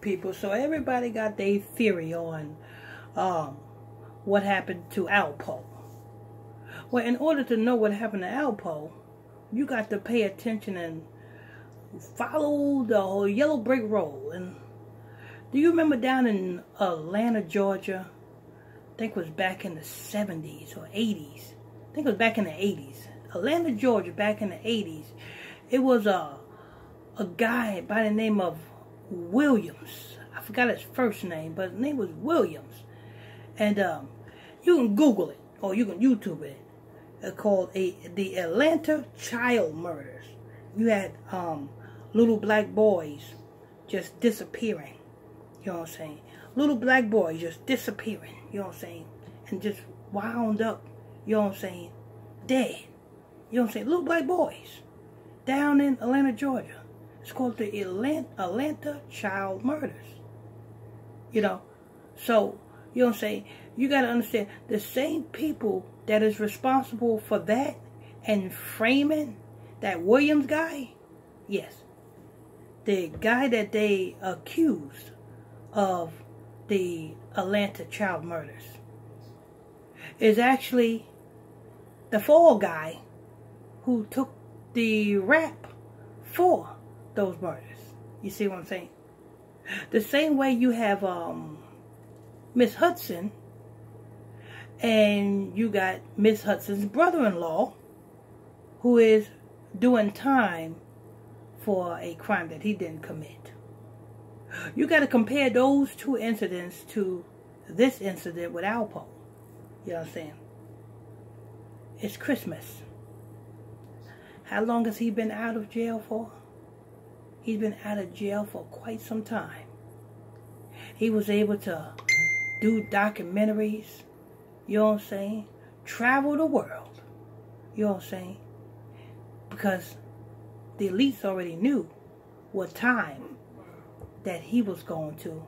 people. So everybody got their theory on what happened to Alpo. Well, in order to know what happened to Alpo, you got to pay attention and follow the whole yellow brick road. And do you remember down in Atlanta, Georgia? I think it was back in the 70s or 80s. I think it was back in the 80s. Atlanta, Georgia, back in the 80s. It was a guy by the name of Williams. I forgot his first name, but his name was Williams. And you can Google it or you can YouTube it. It's called the Atlanta Child Murders. You had little black boys just disappearing. You know what I'm saying? Little black boys just disappearing. You know what I'm saying? And just wound up. You know what I'm saying? Dead. You know what I'm saying? Little black boys down in Atlanta, Georgia. It's called the Atlanta Child Murders. You know? So, you know what I'm saying? You got to understand, the same people that is responsible for that and framing that Williams guy, yes, the guy that they accused of the Atlanta child murders is actually the fall guy who took the rap for those murders. You see what I'm saying? The same way you have Miss Hudson, and you got Miss Hudson's brother-in-law who is doing time for a crime that he didn't commit. You got to compare those two incidents to this incident with Alpo. You know what I'm saying? It's Christmas. How long has he been out of jail for? He's been out of jail for quite some time. He was able to do documentaries. You know what I'm saying? Travel the world. You know what I'm saying? Because the elites already knew what time that he was going to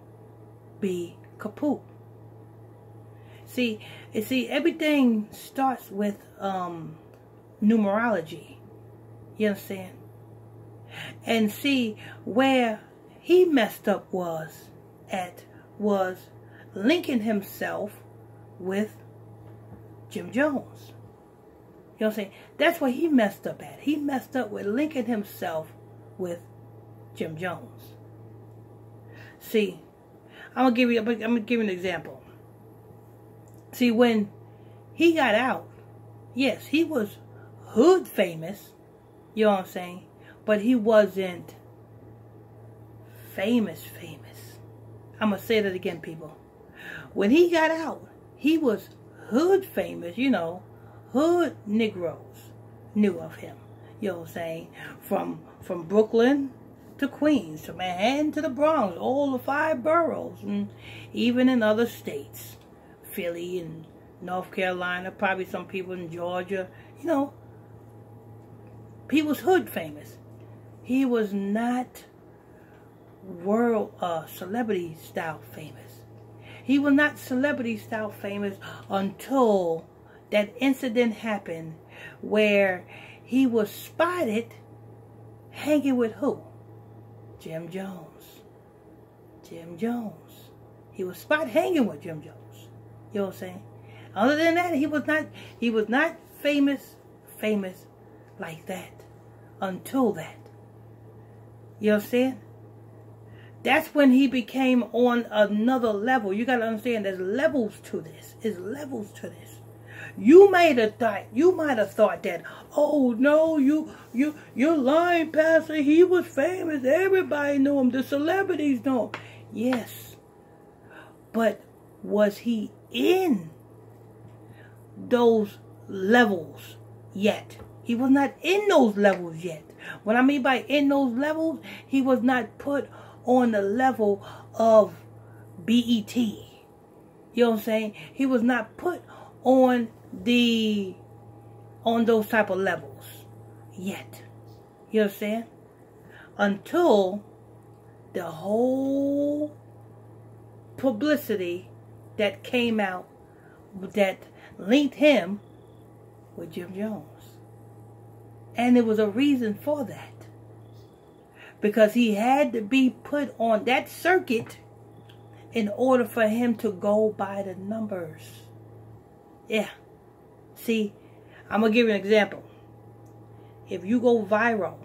be kaput. See, everything starts with numerology. You understand? And see, where he messed up was linking himself with Jim Jones. You know what I'm saying? That's what he messed up at. He messed up with linking himself with Jim Jones. See, I'm gonna give you an example. See, when he got out, yes, he was hood famous. You know what I'm saying? But he wasn't famous. I'm gonna say that again, people. When he got out, he was hood famous, you know. Hood Negroes knew of him. You know what I'm saying? From Brooklyn to Queens, to Manhattan to the Bronx, all the 5 boroughs, and even in other states. Philly and North Carolina, probably some people in Georgia. You know, he was hood famous. He was not world celebrity style famous. He was not celebrity style famous until that incident happened where he was spotted hanging with who? Jim Jones. Jim Jones. He was spotted hanging with Jim Jones. You know what I'm saying? Other than that, he was not famous like that until that. You know what I'm saying? That's when he became on another level. You got to understand, there's levels to this. There's levels to this. You might have thought that, oh no, you're lying, Pastor. He was famous. Everybody knew him. The celebrities know him. Yes. But was he in those levels yet? He was not in those levels yet. What I mean by in those levels, he was not put on the level of BET. You know what I'm saying? He was not put on those type of levels yet. You know what I'm saying? Until the whole publicity that came out that linked him with Jim Jones. And there was a reason for that. because he had to be put on that circuit in order for him to go by the numbers. Yeah. See, I'm going to give you an example. If you go viral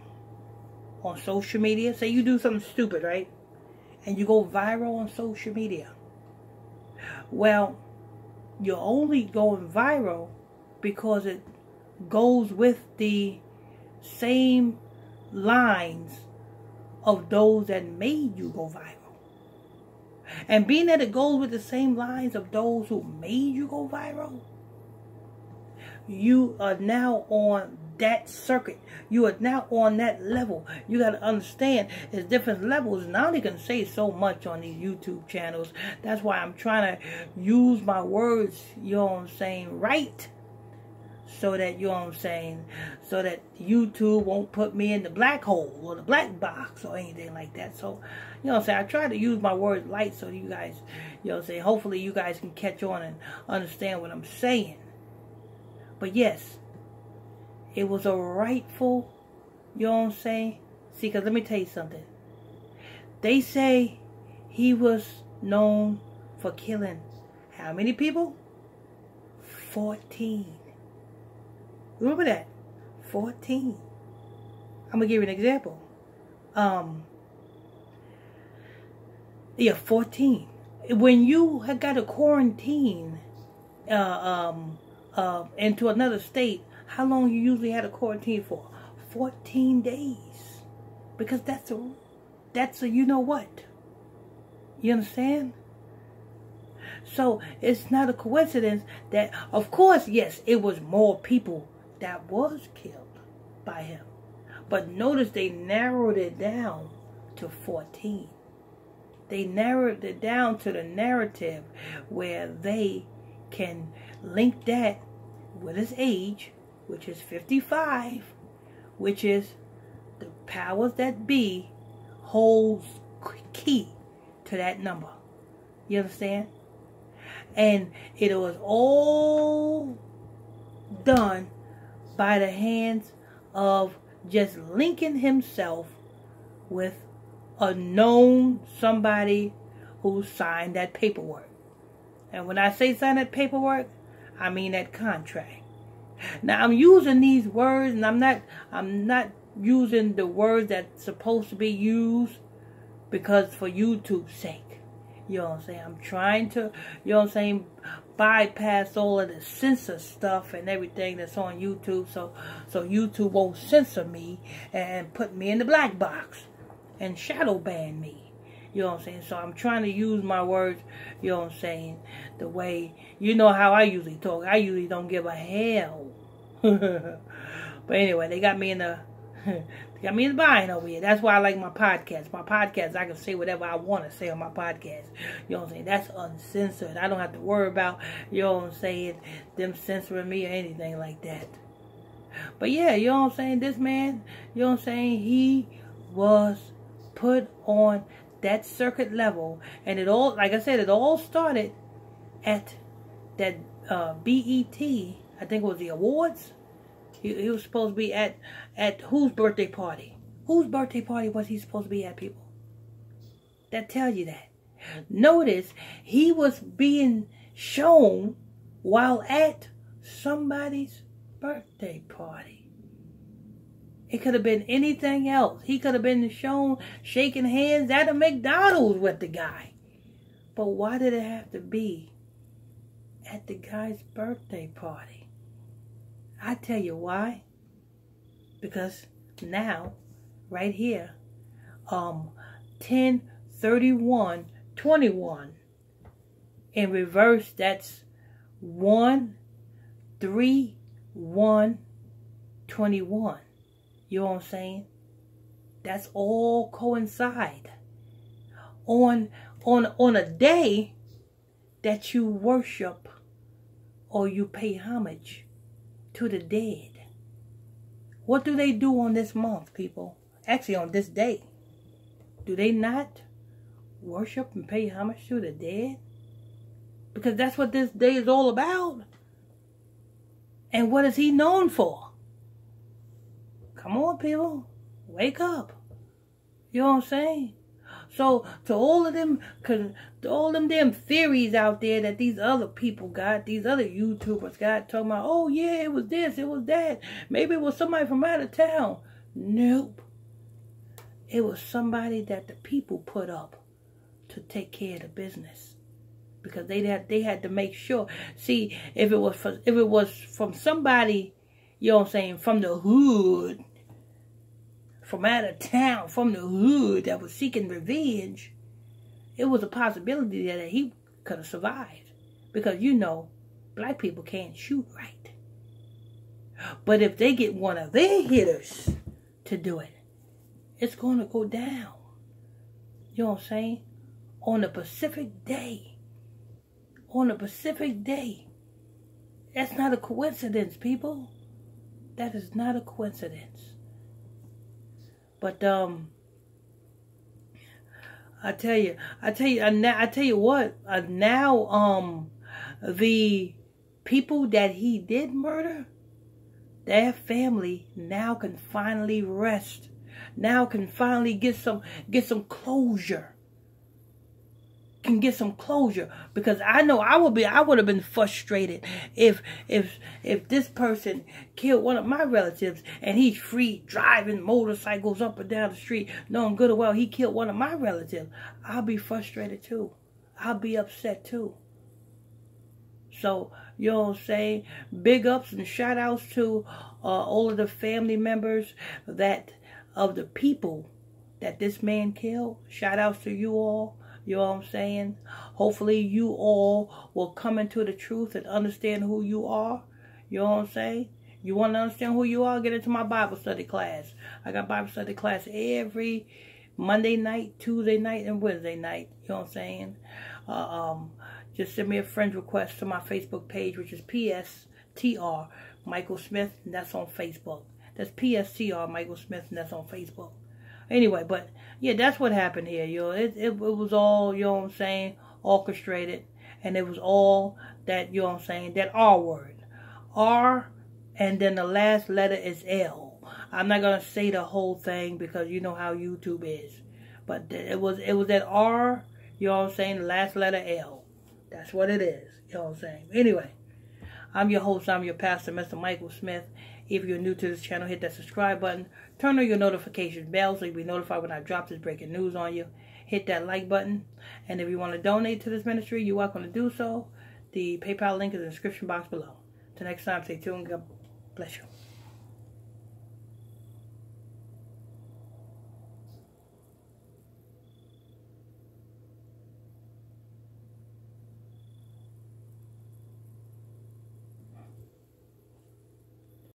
on social media, say you do something stupid, right? And you go viral on social media. Well, you're only going viral because it goes with the same lines of those that made you go viral. And being that it goes with the same lines of those who made you go viral, you are now on that circuit. You are now on that level. You got to understand there's different levels. And I only can say so much on these YouTube channels. That's why I'm trying to use my words, you know what I'm saying, right. So that, you know what I'm saying, so that YouTube won't put me in the black hole or the black box or anything like that. So, you know what I'm saying, I try to use my words light so you guys, you know what I'm saying, hopefully you guys can catch on and understand what I'm saying. But yes, it was a rightful, you know what I'm saying? See, because let me tell you something. They say he was known for killing how many people? 14. Remember that? 14. I'm going to give you an example. Yeah, 14. When you had got a quarantine into another state, how long you usually had a quarantine for? 14 days. Because that's a you know what? You understand? So it's not a coincidence that, of course, yes, it was more people that was killed by him. But notice they narrowed it down to 14. They narrowed it down to the narrative where they can link that with his age, which is 55, which is the powers that be holds key to that number. You understand? And it was all done by the hands of just linking himself with a known somebody who signed that paperwork. And when I say sign that paperwork, I mean that contract. Now I'm using these words, and I'm not using the words that's supposed to be used because for YouTube's sake. You know what I'm saying? I'm trying to, you know what I'm saying, bypass all of the censor stuff and everything that's on YouTube, so YouTube won't censor me and put me in the black box and shadow ban me. You know what I'm saying? So I'm trying to use my words, you know what I'm saying, the way, you know how I usually talk. I usually don't give a hell. But anyway, they got me in the bind over here. That's why I like my podcast. My podcast, I can say whatever I want to say on my podcast. You know what I'm saying? That's uncensored. I don't have to worry about, you know what I'm saying, them censoring me or anything like that. But yeah, you know what I'm saying? This man, you know what I'm saying, he was put on that circuit level. And it all, like I said, it all started at that BET, I think it was the awards. He was supposed to be at whose birthday party? Whose birthday party was he supposed to be at, people? That tells you that. Notice, he was being shown while at somebody's birthday party. It could have been anything else. He could have been shown shaking hands at a McDonald's with the guy. But why did it have to be at the guy's birthday party? I tell you why. Because now, right here, 10/31/21. In reverse, that's 1/3/1/21. You know what I'm saying? That's all coincide on a day that you worship or you pay homage to the dead. What do they do on this month, people? Actually, on this day. Do they not worship and pay homage to the dead? Because that's what this day is all about. And what is he known for? Come on, people. Wake up. You know what I'm saying? So to all of them, damn theories out there that these other people got, these other YouTubers got, talking about, oh yeah, it was this, it was that, maybe it was somebody from out of town. Nope. It was somebody that the people put up to take care of the business, because they had to make sure. See, if it was from somebody, you know what I'm saying, from the hood, from out of town, from the hood, that was seeking revenge, it was a possibility that he could have survived, because you know black people can't shoot right. But if they get one of their hitters to do it, it's going to go down. You know what I'm saying? On the Pacific Day. On the Pacific Day. That's not a coincidence, people. That is not a coincidence. But I tell you what. Now the people that he did murder, their family now can finally rest. Now can finally get some closure. Can get some closure, because I know I would have been frustrated if this person killed one of my relatives and he's free driving motorcycles up and down the street, knowing good and well he killed one of my relatives. I'll be frustrated too. I'll be upset too. So, you know what I'm saying? Big ups and shout outs to all of the family members of the people that this man killed. Shout outs to you all. You know what I'm saying? Hopefully you all will come into the truth and understand who you are. You know what I'm saying? You want to understand who you are? Get into my Bible study class. I got Bible study class every Monday night, Tuesday night, and Wednesday night. You know what I'm saying? Just send me a friend request to my Facebook page, which is PSTR Michael Smith, and that's on Facebook. That's PSTR Michael Smith, and that's on Facebook. Anyway, but yeah, that's what happened here, yo. It was all, you know what I'm saying, orchestrated, and it was all that, you know what I'm saying, that R word. R, and then the last letter is L. I'm not gonna say the whole thing because you know how YouTube is. But it was that R, you know what I'm saying, the last letter L. That's what it is, you know what I'm saying. Anyway, I'm your host, I'm your pastor, Mr. Michael Smith. If you're new to this channel, hit that subscribe button. Turn on your notification bell so you'll be notified when I drop this breaking news on you. Hit that like button. And if you want to donate to this ministry, you're welcome to do so. The PayPal link is in the description box below. Till next time, stay tuned. God bless you.